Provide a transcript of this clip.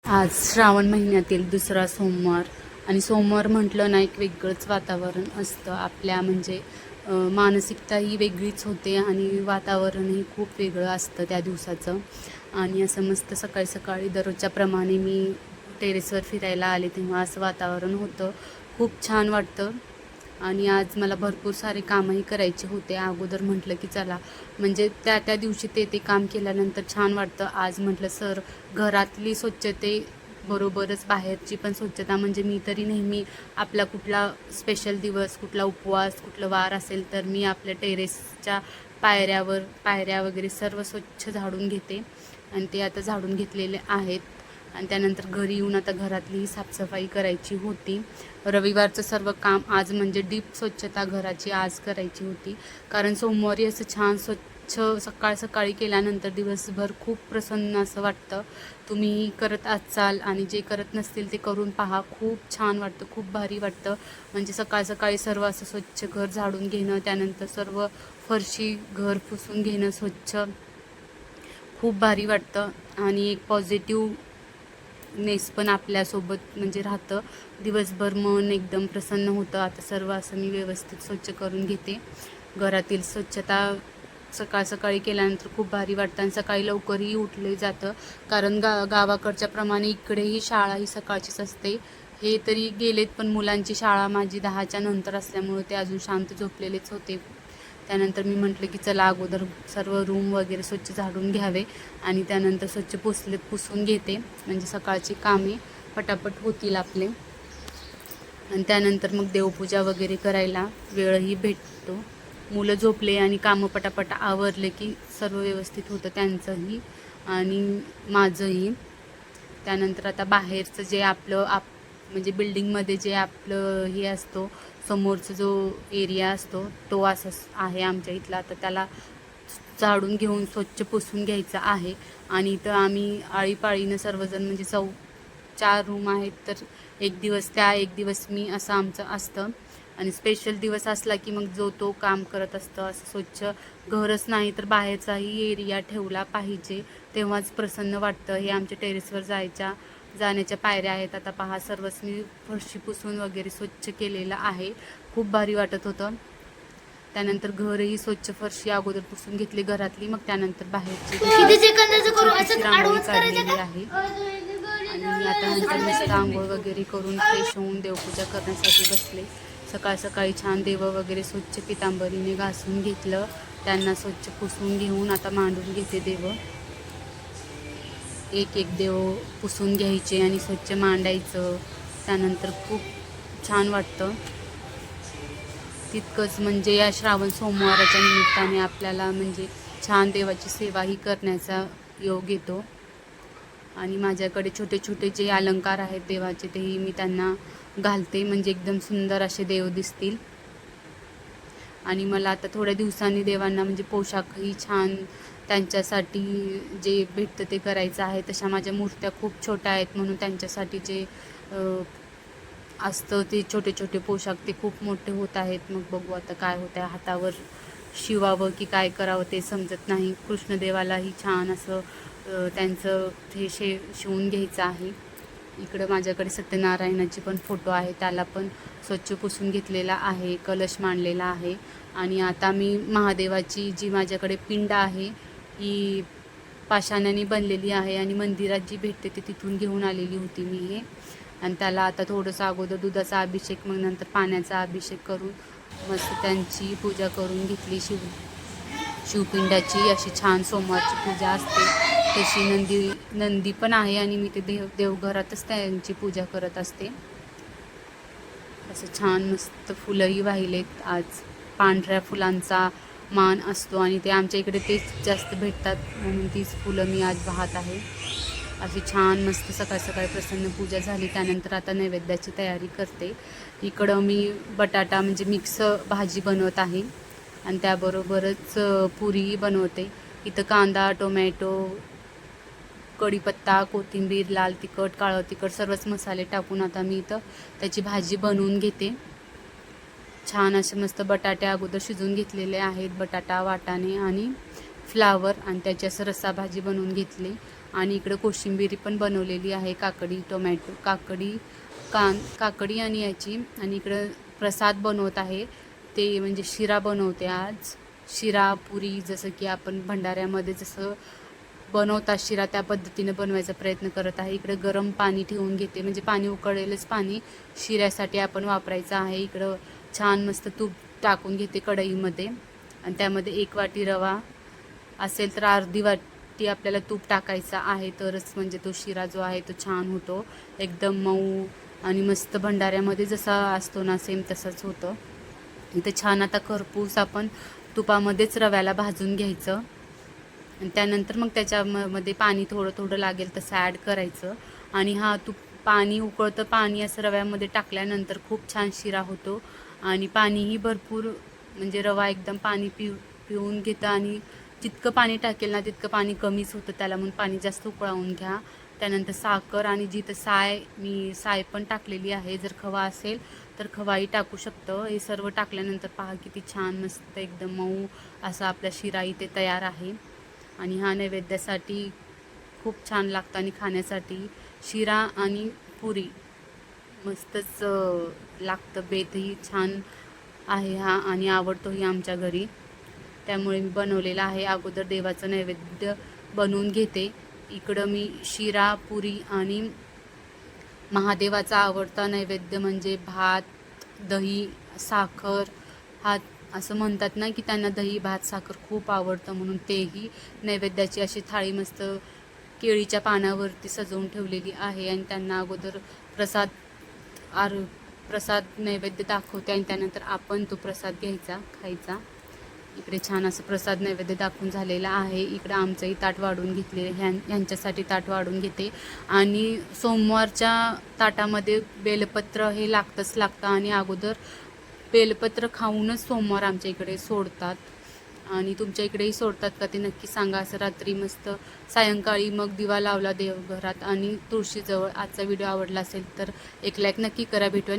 आज श्रावण महिन्यातील दुसरा सोमवार आणि सोमवार म्हटलं ना एक वेगळंच वातावरण असतं आपल्या म्हणजे मानसिकता ही वेगळीच होते आणि वातावरणही खूप वेगळं असतं त्या दिवसाचं. आणि असं मस्त सकाळी सकाळी दररोजच्या प्रमाणे मी टेरेसवर फिरायला आले तेव्हा असं वातावरण होतं, खूप छान वाटतं. आणि आज मला भरपूर सारे कामही करायचे होते. अगोदर म्हटलं की चला म्हणजे त्या त्या दिवशी ते काम केल्यानंतर छान वाटतं. आज म्हटलं सर घरातली स्वच्छते बरोबरच बाहेरची पण स्वच्छता, म्हणजे मी तरी नेहमी आपला कुठला स्पेशल दिवस, कुठला उपवास, कुठलं वार असेल तर मी आपल्या टेरेसच्या पायऱ्या वगैरे सर्व स्वच्छ झाडून घेते आणि ते आता झाडून घेतलेले आहेत. आणि त्यानंतर घरी येऊन आता घरातली साफसफाई करायची होती. रविवारचं सर्व काम आज म्हणजे डीप स्वच्छता घराची आज करायची होती, कारण सोमवारी असं छान स्वच्छ सकाळ सकाळी केल्यानंतर दिवसभर खूप प्रसन्न असं वाटतं. तुम्ही करत असाल आणि जे करत नसतील ते करून पहा, खूप छान वाटतं, खूप भारी वाटतं. म्हणजे सकाळ सकाळी सर्व असं स्वच्छ घर झाडून घेणं, त्यानंतर सर्व फरशी घर पुसून घेणं स्वच्छ, खूप भारी वाटतं. आणि एक पॉझिटिव्हनेस पण आपल्यासोबत म्हणजे राहतं. दिवसभर मन एकदम प्रसन्न होतं. आता सर्व असं मी व्यवस्थित स्वच्छ करून घेते. घरातील स्वच्छता सकाळ सकाळी केल्यानंतर खूप भारी वाटतं आणि सकाळी लवकरही उठले जातं, कारण गावाकडच्या प्रमाणे इकडेही शाळा ही सकाळचीच असते. हे तरी गेलेत, पण मुलांची शाळा माझी 10च्या नंतर असल्यामुळे ते अजून शांत झोपलेलेच होते. त्यानंतर मी म्हटलं की चला अगोदर सर्व रूम वगैरे स्वच्छ झाडून घ्यावे आणि त्यानंतर स्वच्छ पुसून घेते, म्हणजे सकाळची कामे पटापट होतील आपले. आणि त्यानंतर मग देवपूजा वगैरे करायला वेळही भेटतो. मुलं झोपले आणि कामं पटापट आवरले की सर्व व्यवस्थित होतं त्यांचंही आणि माझंही. त्यानंतर आता बाहेरचं जे आपलं म्हणजे बिल्डिंगमध्ये जे आपलं हे असतो, समोरचा जो एरिया असतो तो असा आहे आमच्या इथला, तर त्याला झाडून घेऊन स्वच्छ पुसून घ्यायचा आहे. आणि इथं आम्ही आळीपाळीनं सर्वजण म्हणजे 4 रूम आहेत, तर एक दिवस त्या एक दिवस मी असं आमचं असतं. आणि स्पेशल दिवस असला की मग जो तो काम करत असतं. असं स्वच्छ घरच नाही तर बाहेरचाही एरिया ठेवला पाहिजे, तेव्हाच प्रसन्न वाटतं. हे आमच्या टेरेसवर जाण्याच्या पायऱ्या आहेत. आता पहा सर्वच मी फरशी पुसून वगैरे स्वच्छ केलेलं आहे, खूप भारी वाटत होतं. त्यानंतर घरही स्वच्छ फरशी अगोदर पुसून घेतली घरातली, मग त्यानंतर बाहेरची रांगोळी काढलेली आहे. आणि आता नंतर मस्त आंघोळ वगैरे करून फ्रेश होऊन देवपूजा करण्यासाठी बसले. सकाळ सकाळी छान देव वगैरे स्वच्छ पितांबरीने घासून घेतलं, त्यांना स्वच्छ पुसून घेऊन आता मांडून घेते देव. एक एक देव पुसून घ्यायचे आणि स्वच्छ मांडायचं, त्यानंतर खूप छान वाटतं. तितकंच म्हणजे या श्रावण सोमवाराच्या निमित्ताने आपल्याला म्हणजे छान देवाची सेवाही करण्याचा योग येतो. आणि माझ्याकडे छोटे छोटे जे अलंकार आहेत देवाचे तेही मी त्यांना घालते, म्हणजे एकदम सुंदर असे देव दिसतील. आणि मला आता थोड्या दिवसांनी देवांना म्हणजे पोशाखही छान त्यांच्यासाठी जे भेटतं ते करायचं आहे. तशा माझ्या मूर्त्या खूप छोट्या आहेत, म्हणून त्यांच्यासाठी जे असतं ते छोटे छोटे पोशाख ते खूप मोठे होत आहेत. मग बघू आता काय होतं आहे, हातावर शिवावं की काय करावं ते समजत नाही. कृष्णदेवालाही छान असं त्यांचं हे शिवून घ्यायचं आहे. इकडं माझ्याकडे सत्यनारायणाची पण फोटो आहे, त्याला पण स्वच्छ पुसून घेतलेला आहे, कलश मांडलेला आहे. आणि आता मी महादेवाची जी माझ्याकडे पिंड आहे ही पाषाणाने बनलेली आहे आणि मंदिरात जी भेटते ती तिथून घेऊन आलेली होती मी हे. आणि त्याला आता थोडंसं अगोदर दुधाचा अभिषेक, मग नंतर पाण्याचा अभिषेक करून मस्त त्यांची पूजा करून घेतली. शिवपिंडाची अशी छान सोमवारची पूजा असते तशी नंदी पण आहे आणि मी ते देवघरातच त्यांची पूजा करत असते. असं छान मस्त फुलंही वाहिलेत. आज पांढऱ्या फुलांचा मान असतो आणि ते आमच्या इकडे तेच जास्त भेटतात, म्हणून तीच फुलं मी आज वाहत आहे. अशी छान मस्त सकाळ सकाळी प्रसन्न पूजा झाली. त्यानंतर आता नैवेद्याची तयारी करते. इकडं मी बटाटा म्हणजे मिक्स भाजी बनवत आहे आणि त्याबरोबरच पुरीही बनवते. इथं कांदा, टोमॅटो, कढीपत्ता, कोथिंबीर, लाल तिखट, काळं तिखट सर्वच मसाले टाकून आता मी इथं त्याची भाजी बनवून घेते. छान असे मस्त बटाटे अगोदर शिजवून घेतलेले आहेत, बटाटा, वाटाणे आणि फ्लावर आणि त्याची असं रस्सा भाजी बनवून घेतली. आणि इकडं कोशिंबिरी पण बनवलेली आहे, काकडी टोमॅटो काकडी आणि याची. आणि इकडं प्रसाद बनवत आहे, ते म्हणजे शिरा बनवते आज. शिरा पुरी जसं की आपण भंडाऱ्यामध्ये जसं बनवतात शिरा त्या पद्धतीनं बनवायचा प्रयत्न करत आहे. इकडं गरम पाणी ठेवून घेते, म्हणजे पाणी उकळलेलंच पाणी शिऱ्यासाठी आपण वापरायचं आहे. इकडं छान मस्त तूप टाकून घेते कढईमध्ये आणि त्यामध्ये 1 वाटी रवा असेल तर अर्धी वाटी आपल्याला तूप टाकायचं आहे, तरच म्हणजे तो शिरा जो आहे तो छान होतो, एकदम मऊ आणि मस्त भंडाऱ्यामध्ये जसा असतो ना सेम तसंच होतं. इथं छान आता खरपूस आपण तुपामध्येच रव्याला भाजून घ्यायचं आणि त्यानंतर मग त्याच्यामध्ये पाणी थोडं थोडं लागेल तसं ॲड करायचं. आणि पाणी उकळतं पाणी असं रव्यामध्ये टाकल्यानंतर खूप छान शिरा होतो. आणि पाणीही भरपूर, म्हणजे रवा एकदम पाणी पिऊन घेतं आणि जितकं पाणी टाकेल ना तितकं पाणी कमीच होतं त्याला, म्हणून पाणी जास्त उकळवून घ्या. त्यानंतर साखर आणि जिथं मी साय पण टाकलेली आहे, जर खवा असेल तर खवाही टाकू शकतं. हे सर्व टाकल्यानंतर पहा किती छान मस्त एकदम मऊ असा आपला शिरा इथे तयार आहे. आणि हा नैवेद्यासाठी खूप छान लागतं आणि खाण्यासाठी शिरा आणि पुरी मस्तच लागतं. बेतही छान आहे हा आणि आवडतोही आमच्या घरी, त्यामुळे मी बनवलेला आहे. अगोदर देवाचं नैवेद्य बनवून घेते. इकडं मी शिरा पुरी आणि महादेवाचा आवडता नैवेद्य म्हणजे भात, दही, साखर. असं म्हणतात ना की त्यांना दही भात साखर खूप आवडतं, म्हणून तेही नैवेद्याची अशी थाळी मस्त केळीच्या पानावरती सजवून ठेवलेली आहे. आणि त्यांना अगोदर प्रसाद नैवेद्य दाखवते आणि त्यानंतर आपण तो प्रसाद घ्यायचा, खायचा. इकडे छान असं प्रसाद नैवेद्य दाखवून झालेला आहे. इकडं आमचंही ताट वाढून घेतले, ह्यांच्यासाठी ताट वाढून घेते. आणि सोमवारच्या ताटामध्ये बेलपत्र हे लागतं आणि अगोदर बेलपत्र खाऊनच सोमवार आमच्या इकडे सोडतात. आणि तुमच्या इकडेही सोडतात का ते नक्की सांगा. असं रात्री मस्त सायंकाळी मग दिवा लावला देवघरात आणि तुळशीजवळ. आजचा व्हिडिओ आवडला असेल तर एक लाईक नक्की करा. भेटूया